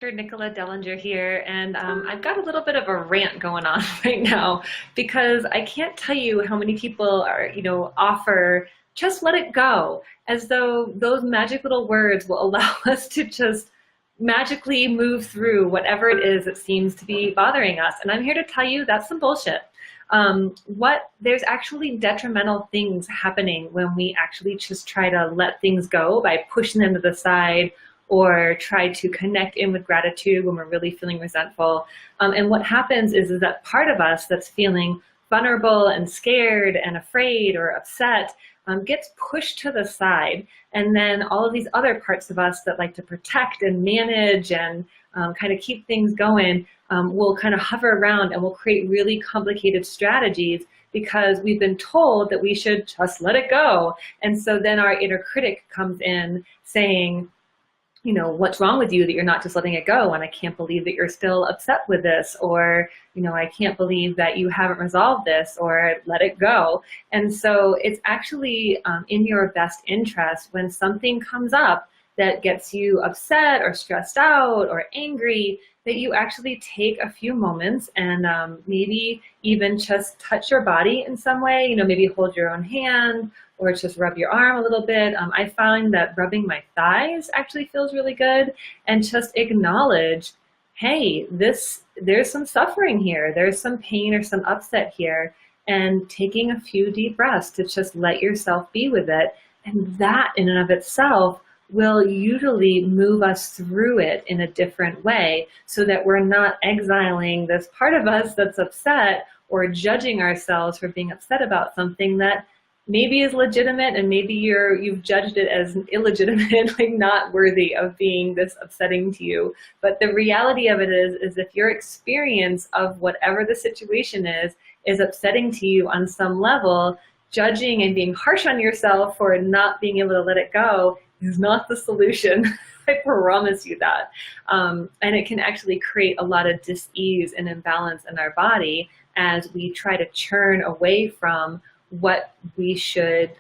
Dr. Nicola Dellinger here, and I've got a little bit of a rant going on right now because I can't tell you how many people offer just let it go, as though those magic little words will allow us to just magically move through whatever it is that seems to be bothering us. And I'm here to tell you that's some bullshit. There's actually detrimental things happening when we actually just try to let things go by pushing them to the side or try to connect in with gratitude when we're really feeling resentful. And what happens is that part of us that's feeling vulnerable and scared and afraid or upset gets pushed to the side. And then all of these other parts of us that like to protect and manage and kind of keep things going will kind of hover around and will create really complicated strategies because we've been told that we should just let it go. And so then our inner critic comes in saying, what's wrong with you that you're not just letting it go? And I can't believe that you're still upset with this, or, I can't believe that you haven't resolved this, or let it go. And so it's actually in your best interest when something comes up that gets you upset or stressed out or angry, that you actually take a few moments and maybe even just touch your body in some way, maybe hold your own hand or just rub your arm a little bit. I find that rubbing my thighs actually feels really good, and just acknowledge, hey, there's some suffering here, there's some pain or some upset here, and taking a few deep breaths to just let yourself be with it. And that in and of itself will usually move us through it in a different way so that we're not exiling this part of us that's upset or judging ourselves for being upset about something that maybe is legitimate, and maybe you've judged it as illegitimate, like not worthy of being this upsetting to you. But the reality of it is if your experience of whatever the situation is upsetting to you on some level, judging and being harsh on yourself for not being able to let it go is not the solution. I promise you that. And it can actually create a lot of dis-ease and imbalance in our body as we try to churn away from what we should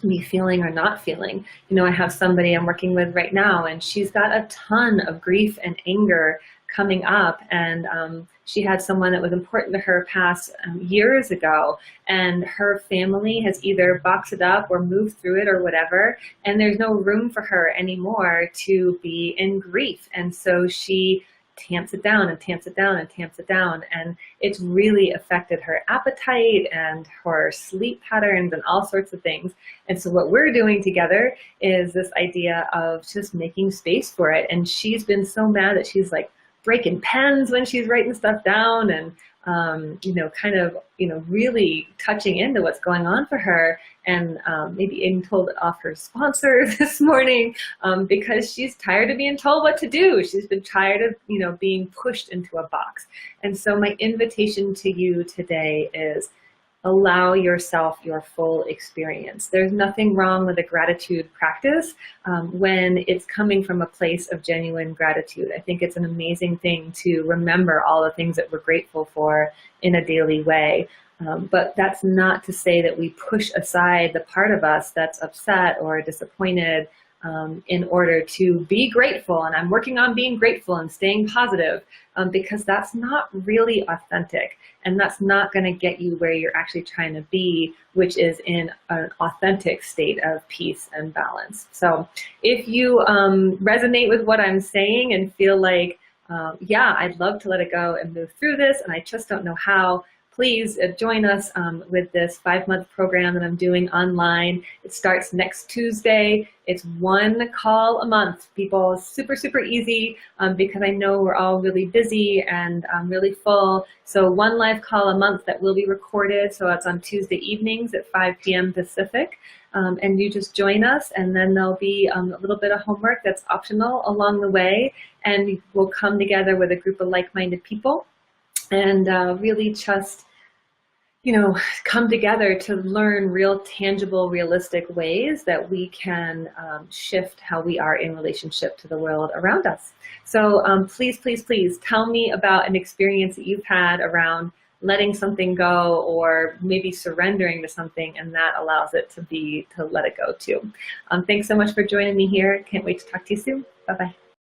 be feeling or not feeling. I have somebody I'm working with right now, and she's got a ton of grief and anger coming up, and she had someone that was important to her pass years ago, and her family has either boxed it up or moved through it or whatever, and there's no room for her anymore to be in grief. And so she tamps it down and tamps it down and tamps it down, and it's really affected her appetite and her sleep patterns and all sorts of things. And so what we're doing together is this idea of just making space for it. And she's been so mad that she's like breaking pens when she's writing stuff down, and really touching into what's going on for her, and maybe even told it off her sponsor this morning because she's tired of being told what to do. She's been tired of, being pushed into a box. And so my invitation to you today is allow yourself your full experience. There's nothing wrong with a gratitude practice when it's coming from a place of genuine gratitude. I think it's an amazing thing to remember all the things that we're grateful for in a daily way. But that's not to say that we push aside the part of us that's upset or disappointed in order to be grateful. And I'm working on being grateful and staying positive because that's not really authentic. And that's not going to get you where you're actually trying to be, which is in an authentic state of peace and balance. So if you resonate with what I'm saying and feel like, yeah, I'd love to let it go and move through this, and I just don't know how, please join us with this 5-month program that I'm doing online. It starts next Tuesday. It's one call a month, people. Super, super easy because I know we're all really busy and really full. So one live call a month that will be recorded. So it's on Tuesday evenings at 5 p.m. Pacific. And you just join us, and then there'll be a little bit of homework that's optional along the way. And we'll come together with a group of like-minded people and really just, come together to learn real, tangible, realistic ways that we can shift how we are in relationship to the world around us. So please, please, please tell me about an experience that you've had around letting something go, or maybe surrendering to something, and that allows it to let it go too. Thanks so much for joining me here. Can't wait to talk to you soon. Bye-bye.